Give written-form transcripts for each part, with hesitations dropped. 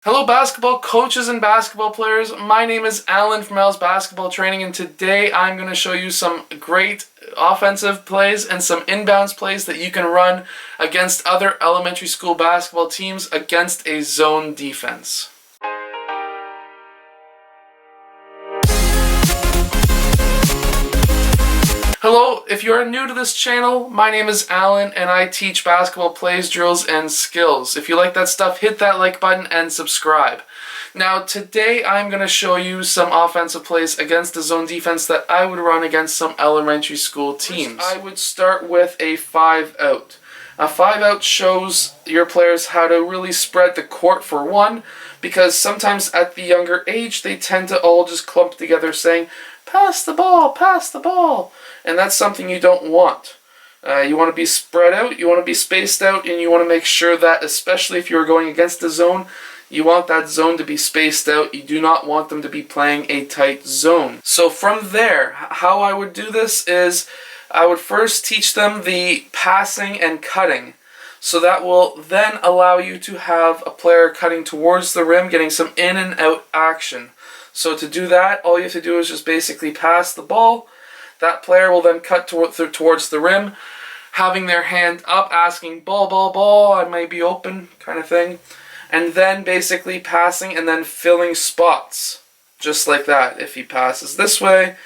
Hello basketball coaches and basketball players, my name is Alan from Al's Basketball Training, and today I'm going to show you some great offensive plays and some inbounds plays that you can run against other elementary school basketball teams against a zone defense. Hello, if you are new to this channel, my name is Alan and I teach basketball plays, drills, and skills. If you like that stuff, hit that like button and subscribe. Now today I'm going to show you some offensive plays against the zone defense that I would run against some elementary school teams. First, I would start with a 5-out. A 5-out shows your players how to really spread the court for one, because sometimes at the younger age they tend to all just clump together saying, pass the ball, pass the ball. And that's something you don't want. You want to be spread out, you want to be spaced out, and you want to make sure that, especially if you're going against the zone, you want that zone to be spaced out. You do not want them to be playing a tight zone. So from there, how I would do this is I would first teach them the passing and cutting. So that will then allow you to have a player cutting towards the rim, getting some in and out action. So to do that, all you have to do is just basically pass the ball. That player will then cut towards the rim, having their hand up, asking, ball, ball, ball, I may be open, kind of thing. And then basically passing and then filling spots, just like that. If he passes this way,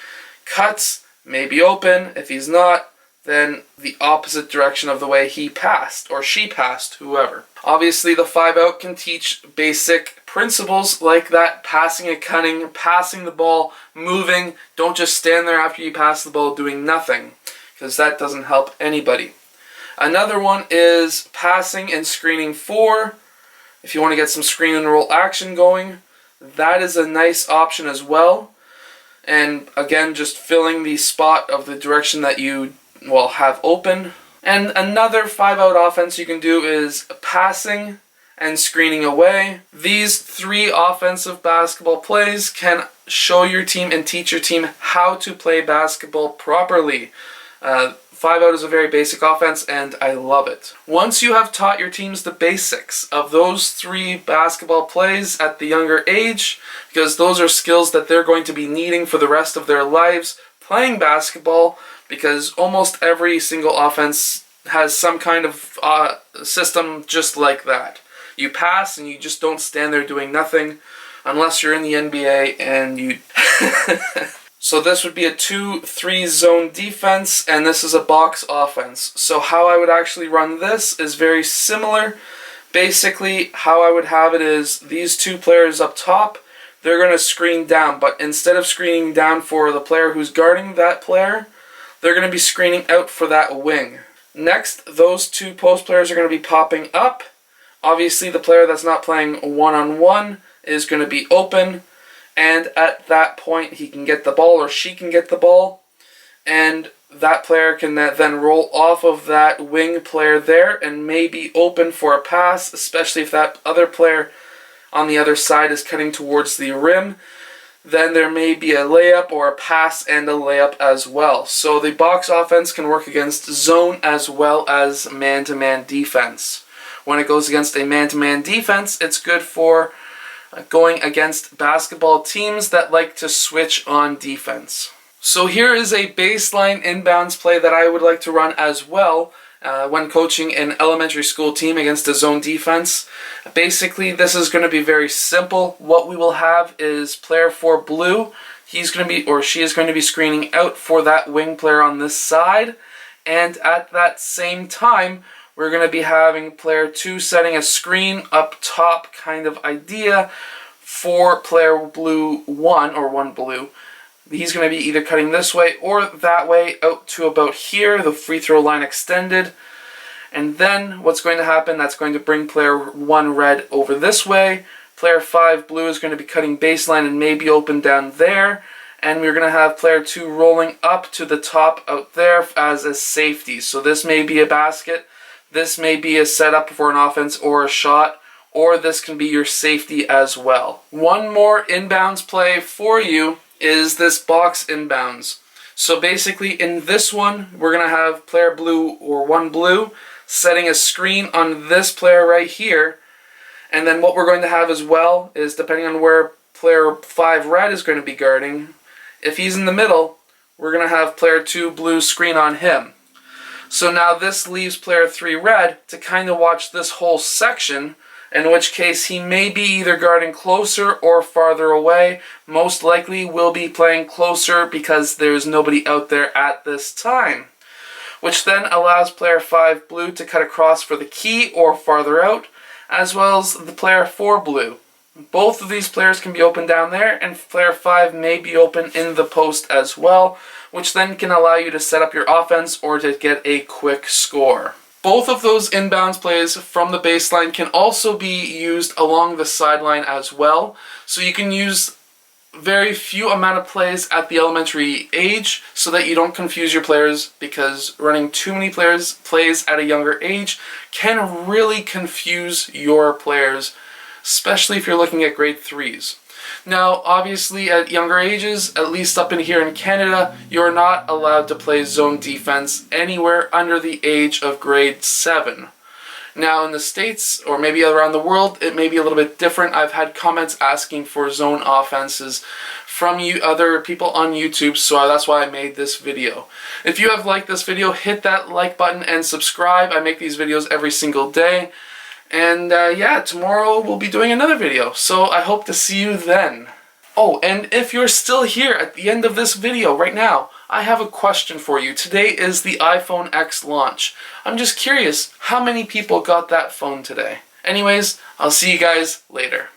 cuts, may be open. If he's not, then the opposite direction of the way he passed, or she passed, whoever. Obviously, the 5-out can teach basic principles like that, passing and cutting, passing the ball, moving. Don't just stand there after you pass the ball doing nothing, because that doesn't help anybody. Another one is passing and screening 4. If you want to get some screen and roll action going, that is a nice option as well. And again, just filling the spot of the direction that you have open. And another 5-out offense you can do is passing and screening away. These 3 offensive basketball plays can show your team and teach your team how to play basketball properly. 5-out is a very basic offense and I love it. Once you have taught your teams the basics of those 3 basketball plays at the younger age, because those are skills that they're going to be needing for the rest of their lives playing basketball, because almost every single offense has some kind of system just like that. You pass and you just don't stand there doing nothing unless you're in the NBA and you... So this would be a 2-3 zone defense, and this is a box offense. So how I would actually run this is very similar. Basically, how I would have it is these 2 players up top, they're going to screen down, but instead of screening down for the player who's guarding that player, they're going to be screening out for that wing. Next, those 2 post players are going to be popping up. Obviously, the player that's not playing one-on-one is going to be open, and at that point, he can get the ball or she can get the ball, and that player can then roll off of that wing player there and may be open for a pass, especially if that other player on the other side is cutting towards the rim. Then there may be a layup or a pass and a layup as well. So the box offense can work against zone as well as man-to-man defense. When it goes against a man-to-man defense, it's good for going against basketball teams that like to switch on defense. So here is a baseline inbounds play that I would like to run as well when coaching an elementary school team against a zone defense. Basically, this is going to be very simple. What we will have is player 4 blue. He's going to be, or she is going to be screening out for that wing player on this side. And at that same time, we're going to be having player 2 setting a screen up top kind of idea for player blue 1 or 1 blue. He's going to be either cutting this way or that way out to about here, the free throw line extended. And then what's going to happen, that's going to bring player 1 red over this way. Player 5 blue is going to be cutting baseline and maybe open down there. And we're going to have player 2 rolling up to the top out there as a safety. So this may be a basket. This may be a setup for an offense or a shot, or this can be your safety as well. One more inbounds play for you is this box inbounds. So basically in this one, we're going to have player blue or 1 blue setting a screen on this player right here, And then what we're going to have as well is, depending on where player 5 red is going to be guarding, if he's in the middle, we're going to have player 2 blue screen on him. So now this leaves player 3 red to kind of watch this whole section, in which case he may be either guarding closer or farther away. Most likely will be playing closer because there's nobody out there at this time, which then allows player 5 blue to cut across for the key or farther out, as well as the player 4 blue. Both of these players can be open down there, and player 5 may be open in the post as well, which then can allow you to set up your offense or to get a quick score. Both of those inbounds plays from the baseline can also be used along the sideline as well. So you can use very few amount of plays at the elementary age so that you don't confuse your players, because running too many plays at a younger age can really confuse your players, especially if you're looking at grade 3s. Now, obviously, at younger ages, at least up in here in Canada, you're not allowed to play zone defense anywhere under the age of grade 7. Now, in the States, or maybe around the world, it may be a little bit different. I've had comments asking for zone offenses from other people on YouTube, so that's why I made this video. If you have liked this video, hit that like button and subscribe. I make these videos every single day. And yeah, tomorrow we'll be doing another video, so I hope to see you then. Oh, and if you're still here at the end of this video right now, I have a question for you. Today is the iPhone X launch. I'm just curious, how many people got that phone today? Anyways, I'll see you guys later.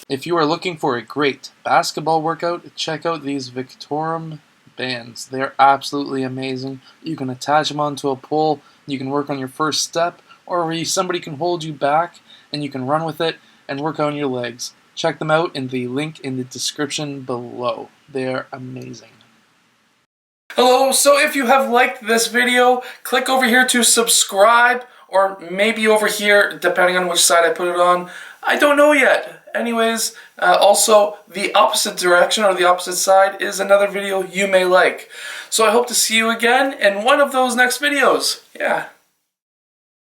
If you are looking for a great basketball workout, check out these Victorem bands. They're absolutely amazing. You can attach them onto a pole, you can work on your first step, or somebody can hold you back and you can run with it and work on your legs. Check them out in the link in the description below. They're amazing. Hello, so if you have liked this video, click over here to subscribe, or maybe over here, depending on which side I put it on. I don't know yet. Anyways, also the opposite direction or the opposite side is another video you may like. So I hope to see you again in one of those next videos. Yeah.